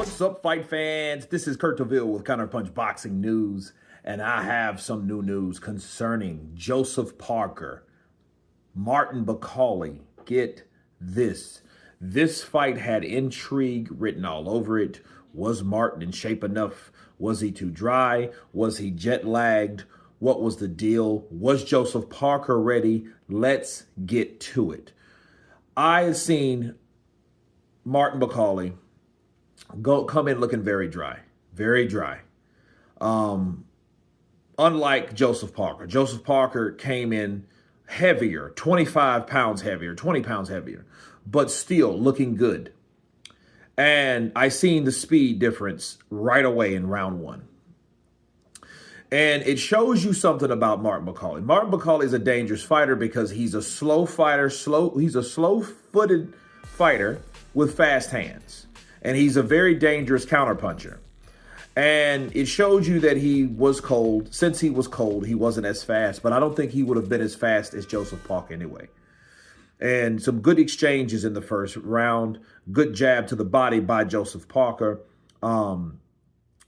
What's up, fight fans? This is Kurt DeVille with Counterpunch Boxing News, and I have some new news concerning Joseph Parker, Martin Bakole. Get this. This fight had intrigue written all over it. Was Martin in shape enough? Was he too dry? Was he jet lagged? What was the deal? Was Joseph Parker ready? Let's get to it. I have seen Martin Bakole come in looking very dry, very dry. Unlike Joseph Parker. Joseph Parker came in heavier, 25 pounds heavier, 20 pounds heavier, but still looking good. And I seen the speed difference right away in round one. And it shows you something about Martin Bakole. Martin Bakole is a dangerous fighter because he's a slow fighter, he's a slow-footed fighter with fast hands. And he's a very dangerous counterpuncher. And it showed you that he was cold. Since he was cold, he wasn't as fast, but I don't think he would have been as fast as Joseph Parker anyway. And some good exchanges in the first round. Good jab to the body by Joseph Parker. Martin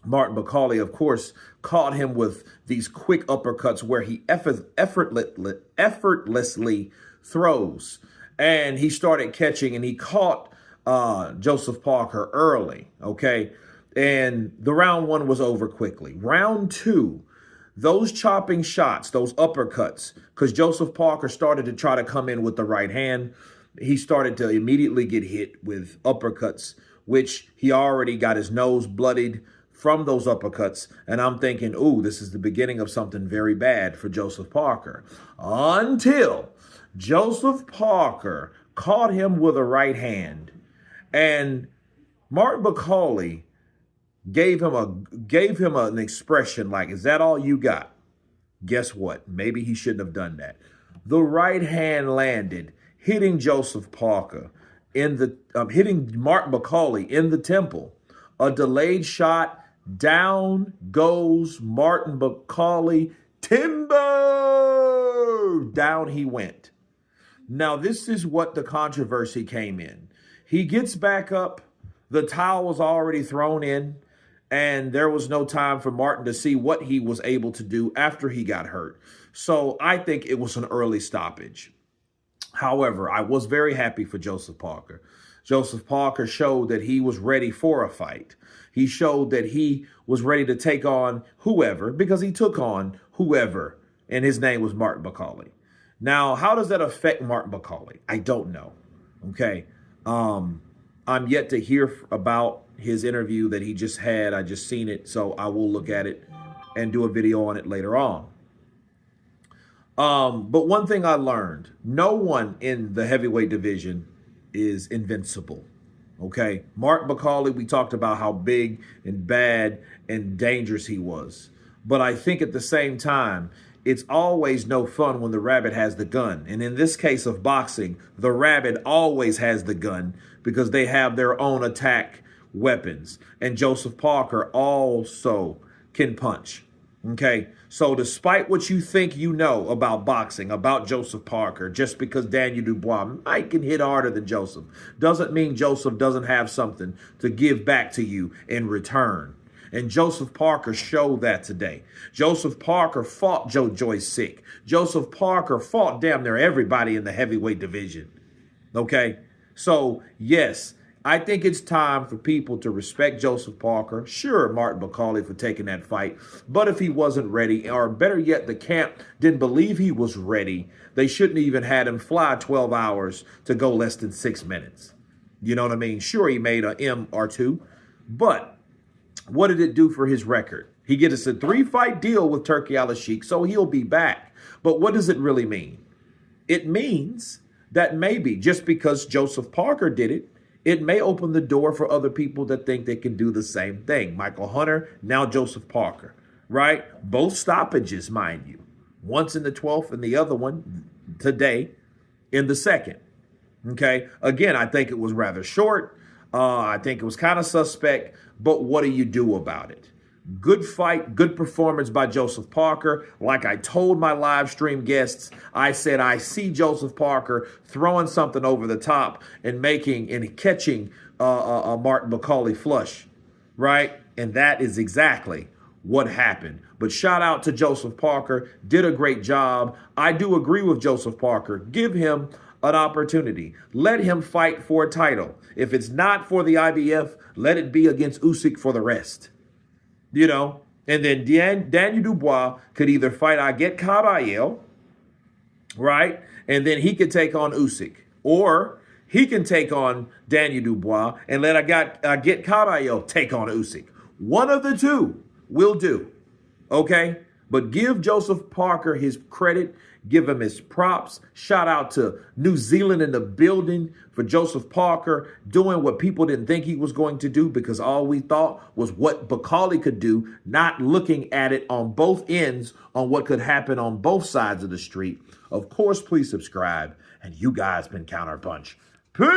Bakole, of course, caught him with these quick uppercuts where he effortlessly throws. And he started catching, and he caught Joseph Parker early, okay? And the round one was over quickly. Round two, those chopping shots, those uppercuts, because Joseph Parker started to try to come in with the right hand. He started to immediately get hit with uppercuts, which he already got his nose bloodied from those uppercuts. And I'm thinking, ooh, this is the beginning of something very bad for Joseph Parker. Until Joseph Parker caught him with a right hand. And Martin Bakole gave him an expression like, is that all you got? Guess what? Maybe he shouldn't have done that. The right hand landed, hitting Joseph Parker hitting Martin Bakole in the temple. A delayed shot. Down goes Martin Bakole. Timber! Down he went. Now, this is what the controversy came in. He gets back up. The towel was already thrown in, and there was no time for Martin to see what he was able to do after he got hurt. So I think it was an early stoppage. However, I was very happy for Joseph Parker. Joseph Parker showed that he was ready for a fight. He showed that he was ready to take on whoever, because he took on whoever, and his name was Martin Bakole. Now, how does that affect Martin Bakole? I don't know, okay? I'm yet to hear about his interview that he just had. I just seen it, so I will look at it and do a video on it later on. But one thing I learned, no one in the heavyweight division is invincible, okay? Martin Bakole, we talked about how big and bad and dangerous he was. But I think at the same time, it's always no fun when the rabbit has the gun. And in this case of boxing, the rabbit always has the gun because they have their own attack weapons. And Joseph Parker also can punch. Okay, so despite what you think you know about boxing, about Joseph Parker, just because Daniel Dubois might can hit harder than Joseph, doesn't mean Joseph doesn't have something to give back to you in return. And Joseph Parker showed that today. Joseph Parker fought Joe Joyce-Sick. Joseph Parker fought damn near everybody in the heavyweight division. Okay, so yes, I think it's time for people to respect Joseph Parker. Sure, Martin Bakole for taking that fight. But if he wasn't ready, or better yet, the camp didn't believe he was ready, they shouldn't even had him fly 12 hours to go less than 6 minutes. You know what I mean? Sure, he made an M or two, but what did it do for his record? He gets a 3-fight deal with Turki Al-Sheikh, so he'll be back. But what does it really mean? It means that maybe just because Joseph Parker did it, it may open the door for other people that think they can do the same thing. Michael Hunter, now Joseph Parker, right? Both stoppages, mind you. Once in the 12th and the other one today in the second. Okay? Again, I think it was rather short. I think it was kind of suspect, but what do you do about it? Good fight, good performance by Joseph Parker. Like I told my live stream guests, I said I see Joseph Parker throwing something over the top and catching Martin Bakole flush. right? And that is exactly what happened. But shout out to Joseph Parker, did a great job. I do agree with Joseph Parker. Give him an opportunity. Let him fight for a title. If it's not for the IBF, let it be against Usyk for the rest. You know, and then Daniel Dubois could either fight Aget Kabayel, right? And then he could take on Usyk. Or he can take on Daniel Dubois and let Aget Kabayel take on Usyk. One of the two will do, okay? But give Joseph Parker his credit. Give him his props. Shout out to New Zealand in the building for Joseph Parker doing what people didn't think he was going to do, because all we thought was what Bakole could do, not looking at it on both ends on what could happen on both sides of the street. Of course, please subscribe. And you guys been Counterpunch. Peace.